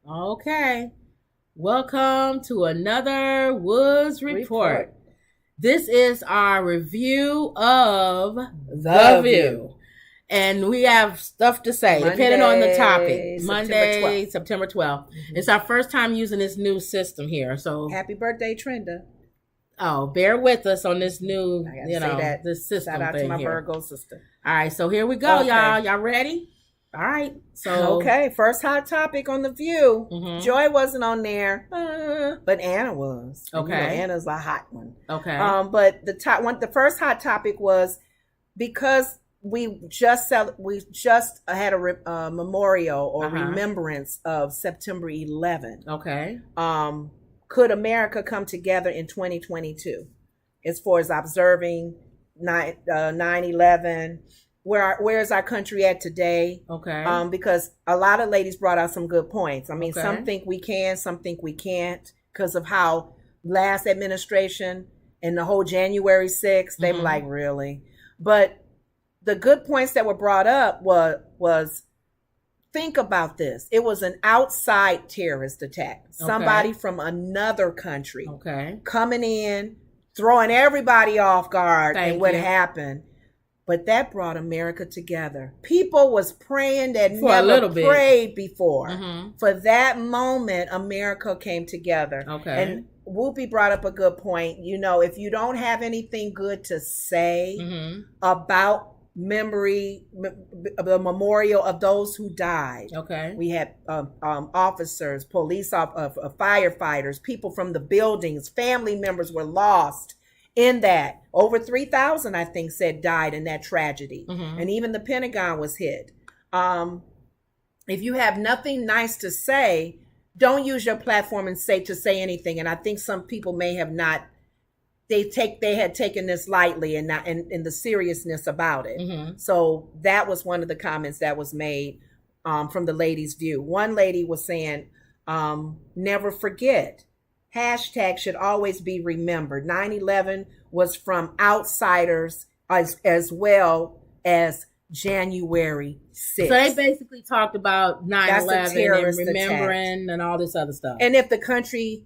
Okay. Welcome to another Woods Report. This is our review of The View. And we have stuff to say, depending on the topic. Monday, September 12th. Mm-hmm. It's our first time using this new system here. So happy birthday, Trenda. Oh, bear with us on this new, this system. Shout out thing to my here. Virgo sister. All right, so here we go, y'all. Y'all ready? All right. So first hot topic on The View. Mm-hmm. Joy wasn't on there, but Anna was. Okay. Anna's a hot one. Okay. But the first hot topic was because we just had a memorial or remembrance of September 11th. Okay. Could America come together in 2022 as far as observing 9/11? Where is our country at today? Okay. Because a lot of ladies brought out some good points. I mean, some think we can, some think we can't because of how last administration and the whole January 6th, they were like, really? But the good points that were brought up was think about this. It was an outside terrorist attack. Somebody from another country coming in, throwing everybody off guard and what happened. But that brought America together. People was praying that never prayed before. Mm-hmm. For that moment, America came together. Okay. And Whoopi brought up a good point. You know, if you don't have anything good to say about the memorial of those who died. Okay. We had officers, police, firefighters, people from the buildings, family members were lost. In that, over 3,000, I think, died in that tragedy. Mm-hmm. And even the Pentagon was hit. If you have nothing nice to say, don't use your platform and say anything. And I think some people may have not, they had taken this lightly and not in the seriousness about it. Mm-hmm. So that was one of the comments that was made from the ladies' view. One lady was saying, never forget. Hashtag should always be remembered. 9/11 was from outsiders as well as January 6th. So they basically talked about 9/11 and remembering attack and all this other stuff. And if the country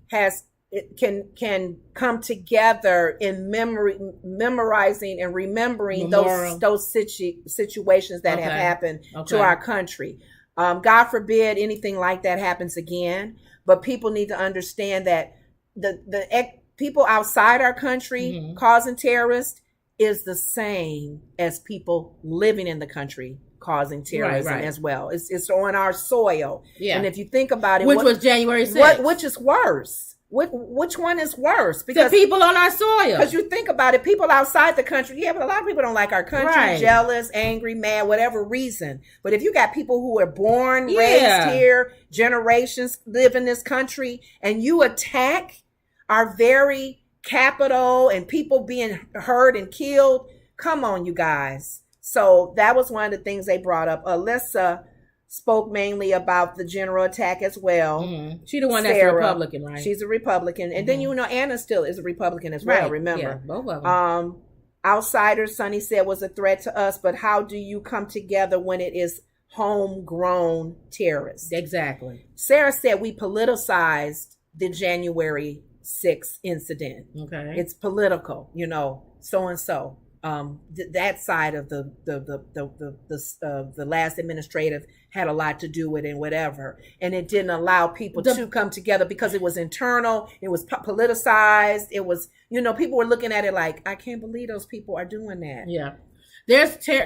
can come together in memorizing and remembering those situations that have happened to our country. God forbid anything like that happens again. But people need to understand that the people outside our country causing terrorists is the same as people living in the country causing terrorism as well. It's on our soil. Yeah. And if you think about it, which was January 6th. Which is worse? Which one is worse? Because the people on our soil. Because you think about it, people outside the country, but a lot of people don't like our country, jealous, angry, mad, whatever reason. But if you got people who were born, raised here, generations live in this country, and you attack our very capital and people being hurt and killed, come on, you guys. So that was one of the things they brought up. Alyssa spoke mainly about the general attack as well. Mm-hmm. She's the one that's a Republican, right? She's a Republican. And then, Anna still is a Republican as well, remember? Yeah, both of them. Outsiders, Sonny said, was a threat to us, but how do you come together when it is homegrown terrorists? Exactly. Sarah said we politicized the January 6th incident. Okay. It's political, so-and-so. That side of the last administrative had a lot to do with it and whatever, and it didn't allow people to come together because it was internal, it was politicized, it was people were looking at it like, I can't believe those people are doing that. Yeah,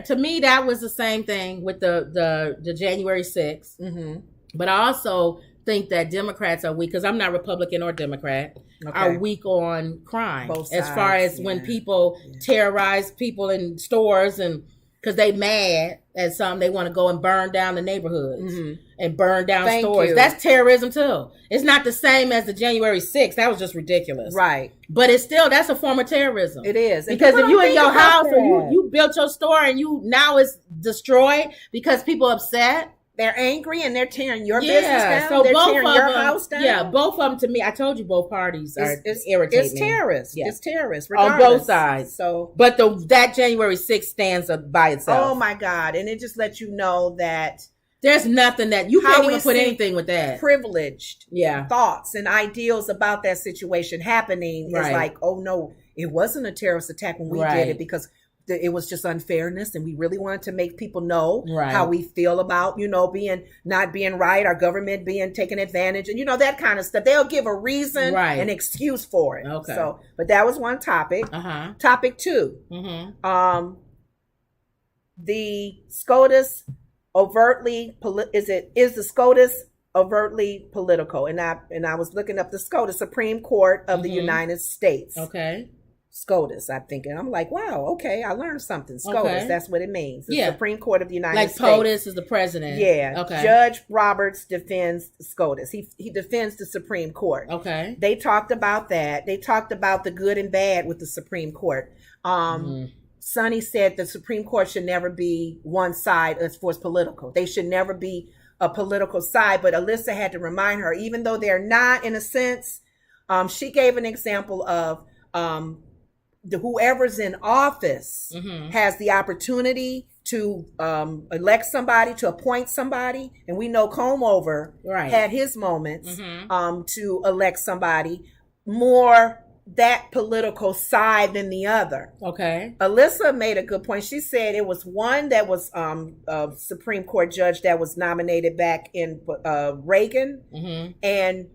to me that was the same thing with the January 6th, but I also think that Democrats are weak, because I'm not Republican or Democrat, are weak on crime. Both sides, as far as when people terrorize people in stores and because they mad at something, they want to go and burn down the neighborhoods and burn down stores. That's terrorism too. It's not the same as the January 6th. That was just ridiculous. Right. But it's still, that's a form of terrorism. It is. Because if you in your house or you built your store and now it's destroyed because people upset, they're angry and they're tearing your business down. So they're both tearing of your them, house down. Yeah, both of them to me. I told you both parties are irritating. It's terrorists. Yeah. It's terrorists on both sides. So, but that January 6th stands by itself. Oh my God! And it just lets you know that There's nothing that you can't even put anything with that. Privileged thoughts and ideals about that situation happening is like, oh no, it wasn't a terrorist attack when we did it because it was just unfairness, and we really wanted to make people know how we feel about, not being right, our government being taken advantage, and that kind of stuff. They'll give a reason, an excuse for it. Okay. So, but that was one topic. Topic 2. The SCOTUS overtly is the SCOTUS overtly political? And I was looking up the SCOTUS, Supreme Court of the United States. Okay. SCOTUS, I'm thinking. I'm like, wow, okay, I learned something. SCOTUS, that's what it means. The Supreme Court of the United States. Like POTUS is the president. Yeah. Okay. Judge Roberts defends SCOTUS. He defends the Supreme Court. Okay. They talked about that. They talked about the good and bad with the Supreme Court. Sonny said the Supreme Court should never be one side as far as political. They should never be a political side. But Alyssa had to remind her, even though they're not in a sense, she gave an example of whoever's in office has the opportunity to elect somebody, to appoint somebody. And we know Comeover had his moments to elect somebody more that political side than the other. Okay. Alyssa made a good point. She said it was one that was a Supreme Court judge that was nominated back in Reagan. And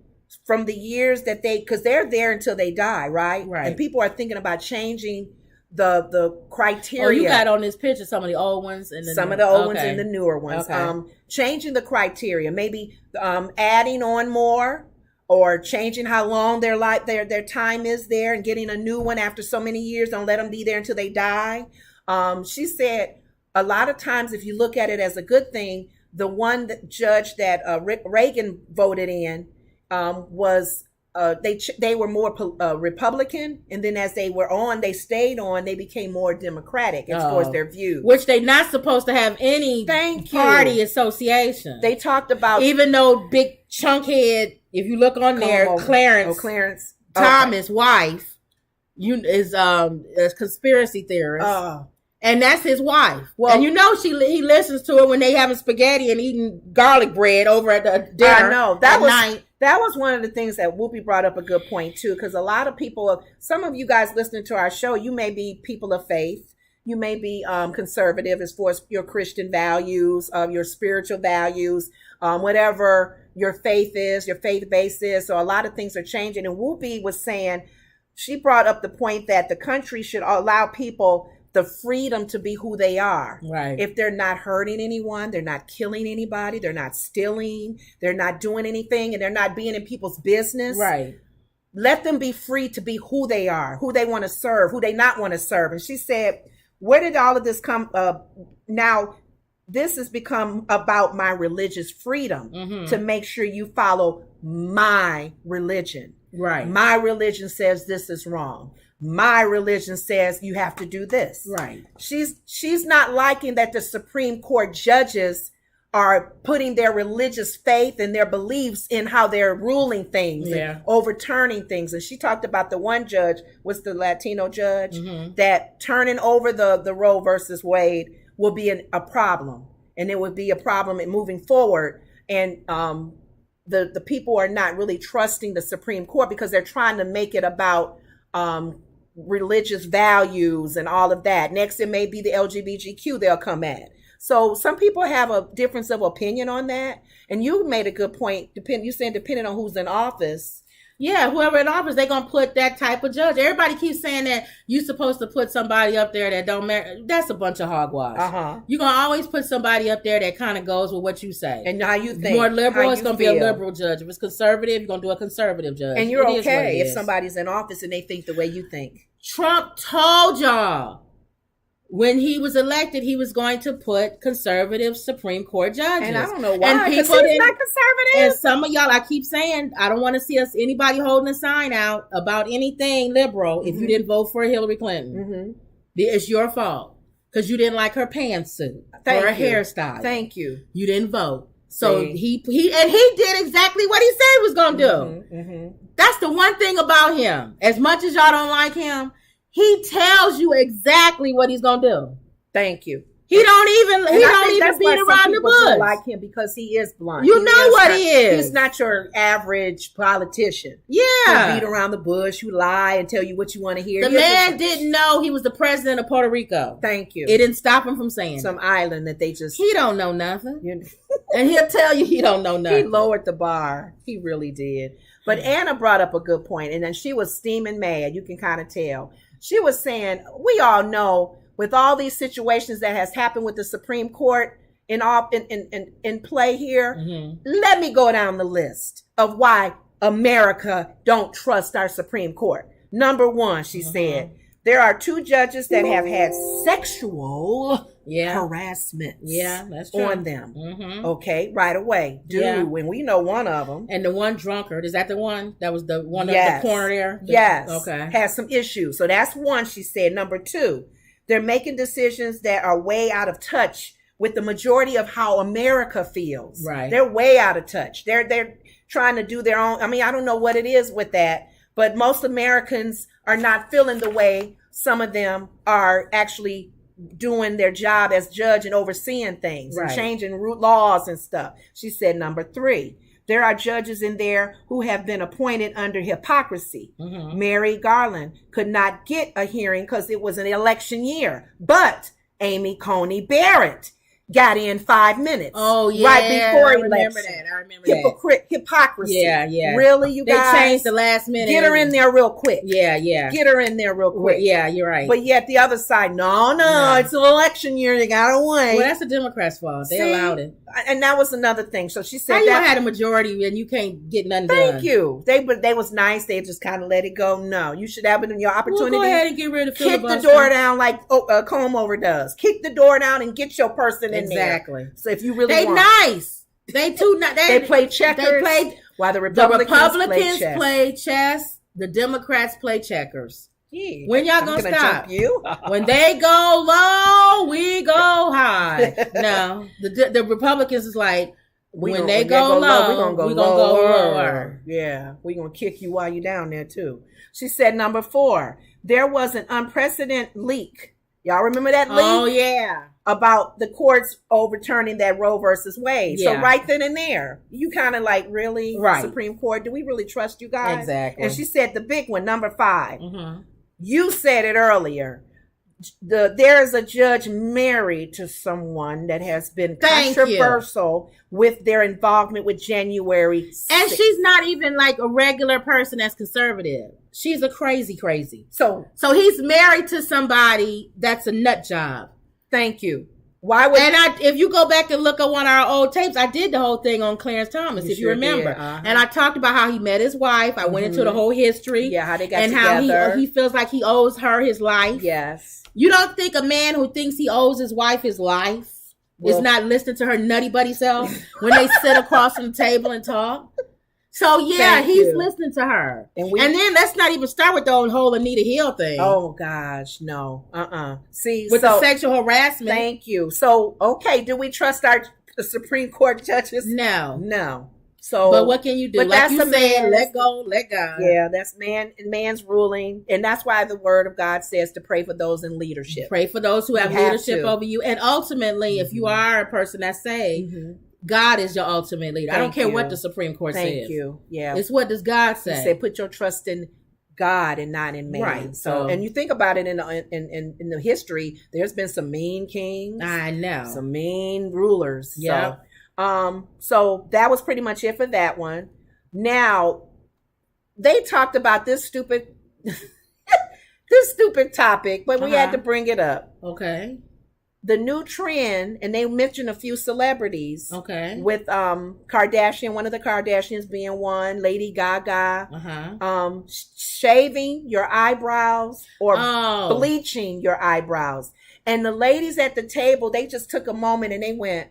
from the years that because they're there until they die, right? Right. And people are thinking about changing the criteria. Oh, you got on this picture some of the old ones and some of the old ones and the newer ones. Okay. Changing the criteria, maybe adding on more, or changing how long their time is there, and getting a new one after so many years. Don't let them be there until they die. She said a lot of times, if you look at it as a good thing, the one judge that Reagan voted in was they were more Republican, and then as they were on, they stayed on, they became more Democratic as far as their view. Which they're not supposed to have any party association. They talked about, even though big chunkhead, if you look on there, Clarence Thomas' wife, is a conspiracy theorist. And that's his wife. Well, and he listens to it when they having spaghetti and eating garlic bread over at the dinner. I know that was one of the things that Whoopi brought up a good point too, because a lot of people, some of you guys listening to our show, you may be people of faith, you may be conservative as far as your Christian values, your spiritual values, whatever your faith is, your faith base is. So a lot of things are changing. And Whoopi was saying, she brought up the point that the country should allow people the freedom to be who they are. Right. If they're not hurting anyone, they're not killing anybody, they're not stealing, they're not doing anything, and they're not being in people's business. Right. Let them be free to be who they are, who they want to serve, who they not want to serve. And she said, where did all of this come? Now, this has become about my religious freedom to make sure you follow my religion. Right. My religion says this is wrong. My religion says you have to do this. Right. She's not liking that the Supreme Court judges are putting their religious faith and their beliefs in how they're ruling things and overturning things. And she talked about the one judge, was the Latino judge, that turning over the Roe versus Wade will be a problem. And it would be a problem in moving forward. And the people are not really trusting the Supreme Court because they're trying to make it about religious values and all of that. Next, it may be the LGBTQ they'll come at. So some people have a difference of opinion on that. And you made a good point. You said depending on who's in office. Yeah, whoever in office, they're going to put that type of judge. Everybody keeps saying that you're supposed to put somebody up there that don't matter. That's a bunch of hogwash. You're going to always put somebody up there that kind of goes with what you say. And how you think. More liberal, it's going to be a liberal judge. If it's conservative, you're going to do a conservative judge. And you're okay if somebody's in office and they think the way you think. Trump told y'all when he was elected, he was going to put conservative Supreme Court judges. And I don't know why, because he's not conservative. And some of y'all, I keep saying, I don't want to see anybody holding a sign out about anything liberal if you didn't vote for Hillary Clinton. It's your fault because you didn't like her pantsuit or her hairstyle. Thank you. You didn't vote. So he did exactly what he said he was going to do. That's the one thing about him. As much as y'all don't like him, he tells you exactly what he's going to do. Thank you. He don't even beat around the bush. Don't like him because he is blunt. You know what he is. He's not your average politician. Yeah. You beat around the bush, you lie and tell you what you want to hear. The man didn't know he was the president of Puerto Rico. Thank you. It didn't stop him from saying some island that they just... He don't know nothing. And he'll tell you he don't know nothing. He lowered the bar. He really did. But Anna brought up a good point, and then she was steaming mad. You can kind of tell. She was saying, we all know with all these situations that has happened with the Supreme Court in play here, let me go down the list of why America don't trust our Supreme Court. Number one, she said, there are 2 judges that have had sexual harassment that's true. on them. Okay, right away. When we know one of them. And the one drunkard, is that the one? That was the one at the corner there? Yes. Okay. Has some issues. So that's one, she said. Number 2, they're making decisions that are way out of touch with the majority of how America feels. Right. They're way out of touch. They're trying to do their own. I mean, I don't know what it is with that, but most Americans are not feeling the way some of them are actually doing their job as judge and overseeing things and changing laws and stuff. She said, number 3, there are judges in there who have been appointed under hypocrisy. Mary Garland could not get a hearing because it was an election year, but Amy Coney Barrett got in 5 minutes. Oh, yeah. Right before election. I remember that. Hypocrisy. Yeah. Really, you guys? They changed the last minute. Get her in there real quick. Yeah. Get her in there real quick. Yeah, you're right. But yet the other side, no, it's an election year. They got to win. Well, that's the Democrats' fault. They allowed it. And that was another thing. So she said, how you had a majority and you can't get nothing done? Thank you. They was nice. They just kind of let it go. No, you should have it in your opportunity. Well, go ahead and get rid of filibuster. Kick the door down like comb over does. Kick the door down and get your person in there. Exactly. So if you really they want, nice. They too nice. They play checkers. They played while the Republicans play chess. The Democrats play checkers. Yeah. When y'all gonna stop? Jump you? When they go low, we go high. No, the Republicans is like, when they go low, we're gonna go lower. Yeah, we're gonna kick you while you're down there too. She said, number 4, there was an unprecedented leak. Y'all remember that leak? Oh yeah. About the courts overturning that Roe versus Wade. Yeah. So right then and there, you kind of like, really, right. Supreme Court, do we really trust you guys? Exactly. And she said the big one, number 5. You said it earlier. There's a judge married to someone that has been controversial with their involvement with January 6th. And she's not even like a regular person that's conservative. She's a crazy. So he's married to somebody that's a nut job. Thank you. Why would if you go back and look at one of our old tapes, I did the whole thing on Clarence Thomas, if you remember. And I talked about how he met his wife. I went into the whole history. Yeah, how they got together. And how he feels like he owes her his life. Yes. You don't think a man who thinks he owes his wife his life is not listening to her nutty buddy self when they sit across from the table and talk? So yeah, he's listening to her. And then let's not even start with the whole Anita Hill thing. Oh gosh, no. See, with the sexual harassment. Thank you. So, okay, do we trust our Supreme Court judges? No. So, but what can you do? Like you said, let go, let God. Yeah, that's man's ruling, and that's why the Word of God says to pray for those in leadership. Pray for those who have leadership over you, and ultimately, if you are a person that's saved, God is your ultimate leader. I don't care what the Supreme Court says. Thank you. Yeah, it's what does God say? He said, "Put your trust in God and not in man." Right. So, and you think about it in the history, there's been some mean kings. I know. Some mean rulers. Yeah. So that was pretty much it for that one. Now, they talked about this stupid topic, but we had to bring it up. Okay. The new trend, and they mentioned a few celebrities. Okay. With Kardashian, one of the Kardashians being one, Lady Gaga. Shaving your eyebrows or bleaching your eyebrows. And the ladies at the table, they just took a moment and they went,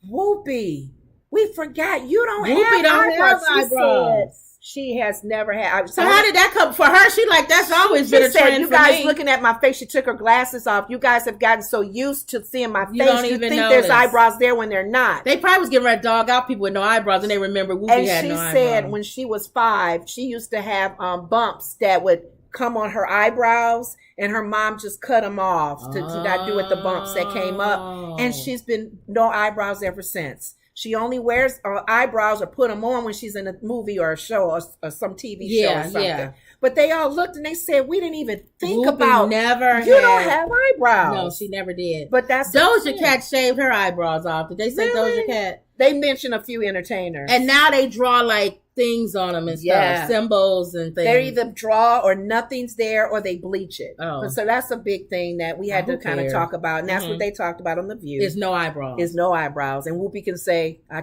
Whoopi, we forgot you don't have eyebrows. She has never had. So how did that come for her? She like, that's always been a trend you guys looking at my face. She took her glasses off. You guys have gotten so used to seeing my face. You think there's eyebrows there when they're not. They probably was getting ready to dog out people with no eyebrows, and they remember Whoopi had no eyebrows. And she said when she was 5, she used to have bumps that would come on her eyebrows, and her mom just cut them off to not do with the bumps that came up. And she's been no eyebrows ever since. She only wears eyebrows or put them on when she's in a movie or a show or some TV show or something. Yeah. But they all looked and they said, we didn't even think about never you don't have eyebrows. No, she never did. But that's Doja Cat shaved her eyebrows off. Did they say Doja Cat? They mentioned a few entertainers. And now they draw like things on them and stuff, symbols and things. They either draw or nothing's there or they bleach it. So that's a big thing that we had to kind of talk about. And that's what they talked about on The View. There's no eyebrows. There's no eyebrows. And Whoopi can say, I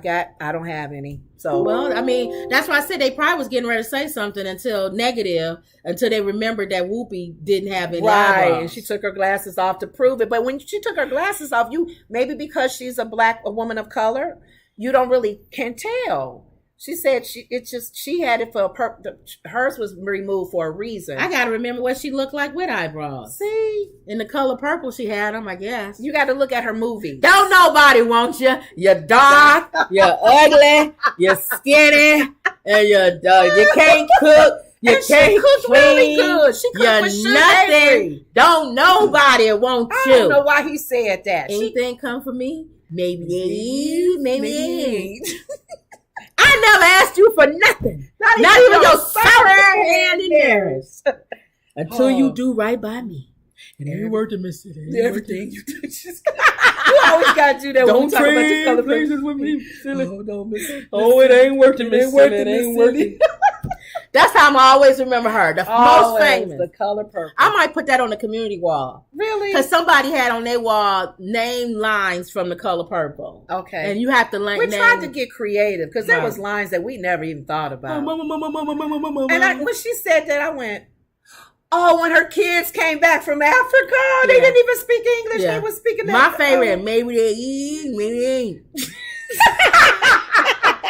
don't have any. So well, I mean, that's why I said they probably was getting ready to say something until they remembered that Whoopi didn't have any eyebrows. And she took her glasses off to prove it. But when she took her glasses off, maybe because she's a woman of color, you don't really can tell. She said she had it for a purpose. Hers was removed for a reason. I got to remember what she looked like with eyebrows. See? In the color purple she had them, I guess. You got to look at her movie. Don't nobody want you. You're dark, you're ugly, you're skinny, and you can't cook. You can't cook really good. She cooked for nothing. Avery. Don't nobody want you. I don't know why he said that. Anything come for me? Maybe you, maybe ain't. I never asked you for nothing. Not even your sorry hand in theirs. Until you do right by me. And every word to miss it. Everything you do. You always got to do that when we talk about your color places with me. Silly. Oh, don't miss it. Oh, it ain't working, Miss Silly. It ain't working. That's how I'm always remember her. The most famous. The color purple. I might put that on the community wall. Really? Because somebody had on their wall name lines from the color purple. Okay. And you have to We tried to get creative because there was lines that we never even thought about. And when she said that, I went, oh, when her kids came back from Africa, they didn't even speak English. They were speaking my favorite, maybe they eat, maybe they ain't.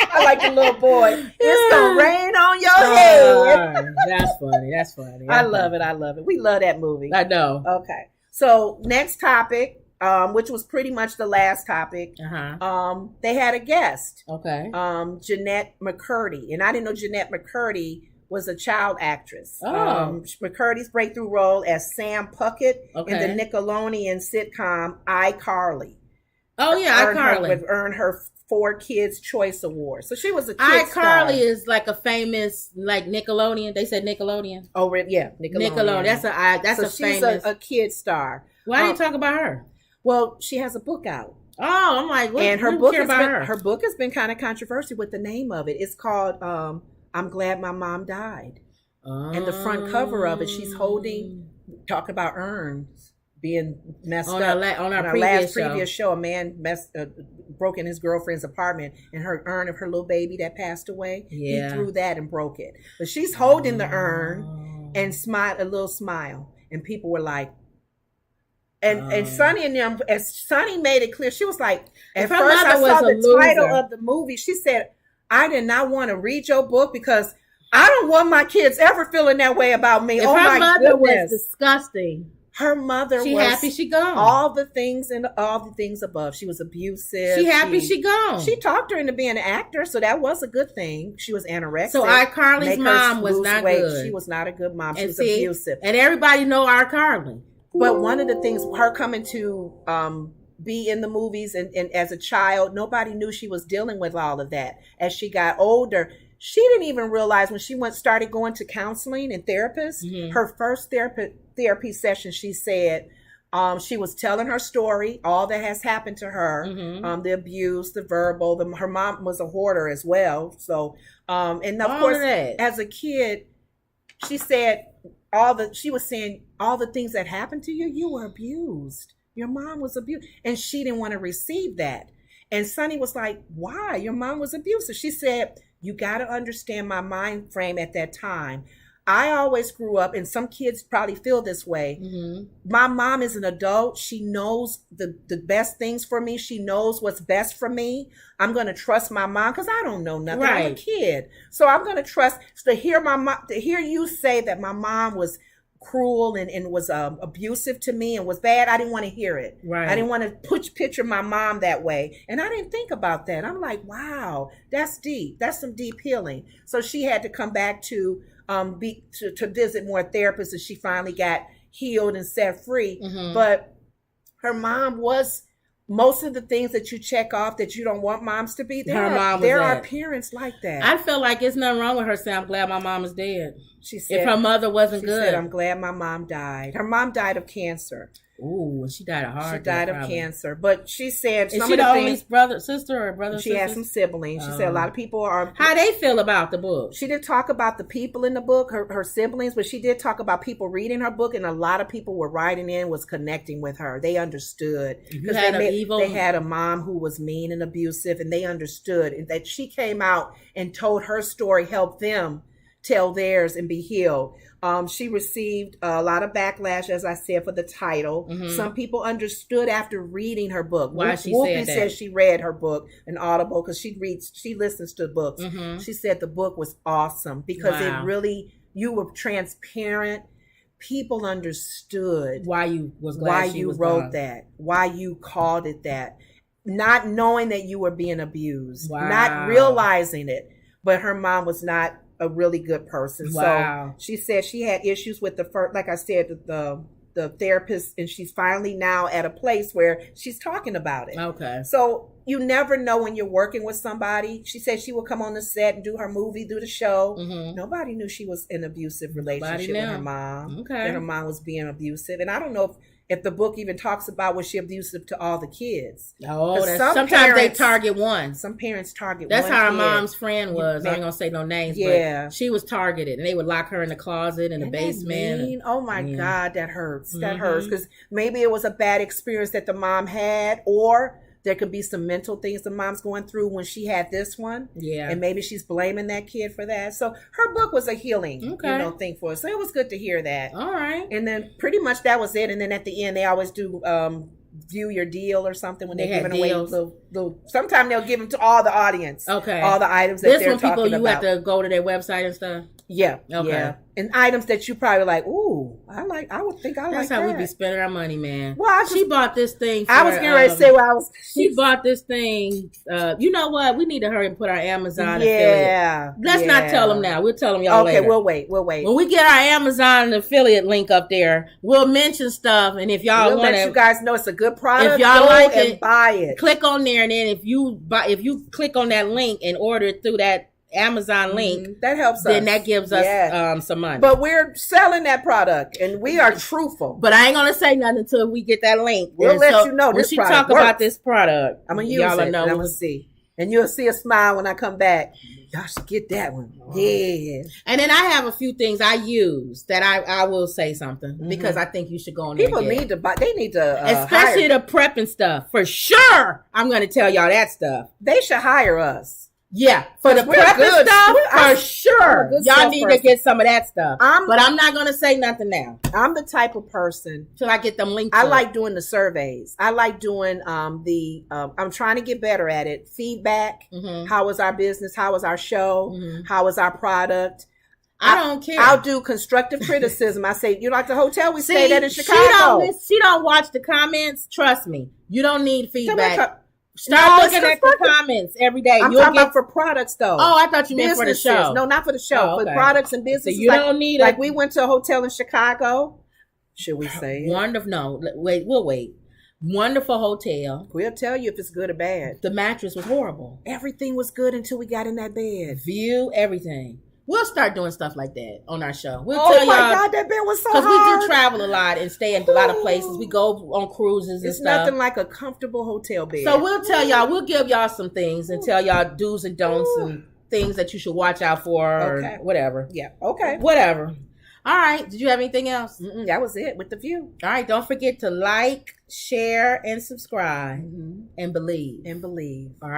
I like the little boy. It's gonna rain on your head. That's funny. I love it. We love that movie. I know. Okay. So next topic, which was pretty much the last topic. They had a guest. Okay. Jeanette McCurdy, and I didn't know Jeanette McCurdy was a child actress. McCurdy's breakthrough role as Sam Puckett in the Nickelodeon sitcom iCarly. Oh yeah, iCarly earned her 4 Kids Choice Award. So she was a kid star. iCarly is like a famous Nickelodeon. They said Nickelodeon. Oh yeah, Nickelodeon. That's a famous. She's a kid star. Why do you talk about her? Well, she has a book out. Oh, I'm like, and her book has been kind of controversial with the name of it. It's called I'm Glad My Mom Died. And the front cover of it, she's talking about urns being messed up. On our previous show, a man broke in his girlfriend's apartment, and her urn of her little baby that passed away, he threw that and broke it. But she's holding the urn and smiled a little smile, and people were like, and Sonny and them, as Sonny made it clear, she was like, at first I saw the title of the movie, she said, I did not want to read your book because I don't want my kids ever feeling that way about me. If her mother was disgusting. Her mother was happy she gone. All the things and all the things above. She was abusive. She happy she gone. She talked her into being an actor, so that was a good thing. She was anorexic. So iCarly's mom was not good. She was not a good mom. She was abusive. And everybody know iCarly. But one of the things, her coming to be in the movies and as a child, nobody knew she was dealing with all of that. As she got older, she didn't even realize when she started going to counseling and therapists, her first therapy session, she said she was telling her story, all that has happened to her, the abuse, the verbal, her mom was a hoarder as well. So, and of course, as a kid, she said she was saying all the things that happened to you, you were abused. Your mom was abused. And she didn't want to receive that. And Sonny was like, why? Your mom was abusive. She said, you got to understand my mind frame at that time. I always grew up, and some kids probably feel this way. My mom is an adult. She knows the best things for me. She knows what's best for me. I'm going to trust my mom because I don't know nothing. I'm a kid. So I'm going to trust. So to hear you say that my mom was cruel and was abusive to me and was bad, I didn't want to hear it. I didn't want to picture my mom that way. And I didn't think about that. I'm like, wow, that's deep. That's some deep healing. So she had to come back to to visit more therapists, and she finally got healed and set free. But her mom was most of the things that you check off that you don't want moms to be. There are parents like that. I feel like it's nothing wrong with her saying, I'm glad my mom is dead. She said, if her mother wasn't good. She said, I'm glad my mom died. Her mom died of cancer. Ooh, she died of heart. She died of cancer. But she said some of the things, sister or brother? She had some siblings. She said a lot of people are. How they feel about the book? She didn't talk about the people in the book, her siblings, but she did talk about people reading her book, and a lot of people were writing in, was connecting with her. They understood because they had a mom who was mean and abusive, and they understood, and that she came out and told her story, helped them tell theirs and be healed. She received a lot of backlash, as I said, for the title. Some people understood after reading her book. Why she Whoopi said she read her book, an Audible, because she listens to books. She said the book was awesome because it really, you were transparent. People understood why you wrote that, why you called it that, not knowing that you were being abused, not realizing it. But her mom was not a really good person. So she said she had issues with the first, like I said, the therapist, and she's finally now at a place where she's talking about it. Okay. So you never know when you're working with somebody. She said she would come on the set and do her movie, do the show. Nobody knew she was in an abusive relationship with her mom. Okay. That her mom was being abusive. And I don't know if the book even talks about was she abusive to all the kids. Oh, sometimes they target one. Some parents target That's one how her kid. Mom's friend was. I ain't gonna say no names, but she was targeted, and they would lock her in the closet in the basement. Oh my God, that hurts. That hurts, because maybe it was a bad experience that the mom had, or there could be some mental things the mom's going through when she had this one. Yeah. And maybe she's blaming that kid for that. So her book was a healing, thing for us. So it was good to hear that. All right. And then pretty much that was it. And then at the end, they always do view your deal or something when they're giving away sometimes they'll give them to all the audience. Okay. All the items that they're talking about. This one you have to go to their website and stuff? Yeah. Okay. Yeah. And items that you probably like, ooh, I would think I like that. That's how we be spending our money, man. Well, she bought this thing. I was getting ready to say she bought this thing. You know what? We need to hurry and put our Amazon affiliate. Let's not tell them now. We'll tell them y'all later. Okay, we'll wait. When we get our Amazon affiliate link up there, we'll mention stuff. And if y'all want to, let you guys know it's a good product. If y'all like it, buy it. Click on there, and then if you click on that link and order it through that Amazon link, that helps us. Then that gives us some money. But we're selling that product, and we are truthful. But I ain't gonna say nothing until we get that link. We'll let you know. When she talk about this product, I'm gonna use it. And I'm gonna see, and you'll see a smile when I come back. Y'all should get that one. Yeah. And then I have a few things I use that I will say something because I think you should go on there. People need to buy. They need to, especially the prepping stuff for sure. I'm gonna tell y'all that stuff. They should hire us. Yeah, for the prepping stuff, for sure. Y'all need to get some of that stuff. But I'm not going to say nothing now. I'm the type of person. Till I get them links. I like doing the surveys. I like doing I'm trying to get better at it. Feedback. How was our business? How was our show? How was our product? I don't care. I'll do constructive criticism. I say, you like the hotel we stayed at in Chicago? She don't watch the comments. Trust me. You don't need feedback. Start looking at the comments every day. I'm talking about for products, though. Oh, I thought you meant for the show. No, not for the show. For products and businesses. So you don't need like we went to a hotel in Chicago. Should we say it? Wonderful. No, wait. We'll wait. Wonderful hotel. We'll tell you if it's good or bad. The mattress was horrible. Everything was good until we got in that bed. View, everything. We'll start doing stuff like that on our show. We'll tell y'all. God, that bed was so hard. Because we do travel a lot and stay in a lot of places. We go on cruises and stuff. It's nothing like a comfortable hotel bed. So we'll tell y'all, we'll give y'all some things and tell y'all do's and don'ts and things that you should watch out for or whatever. Yeah, okay. Whatever. All right. Did you have anything else? That was it with the view. All right. Don't forget to like, share, and subscribe. And believe. All right.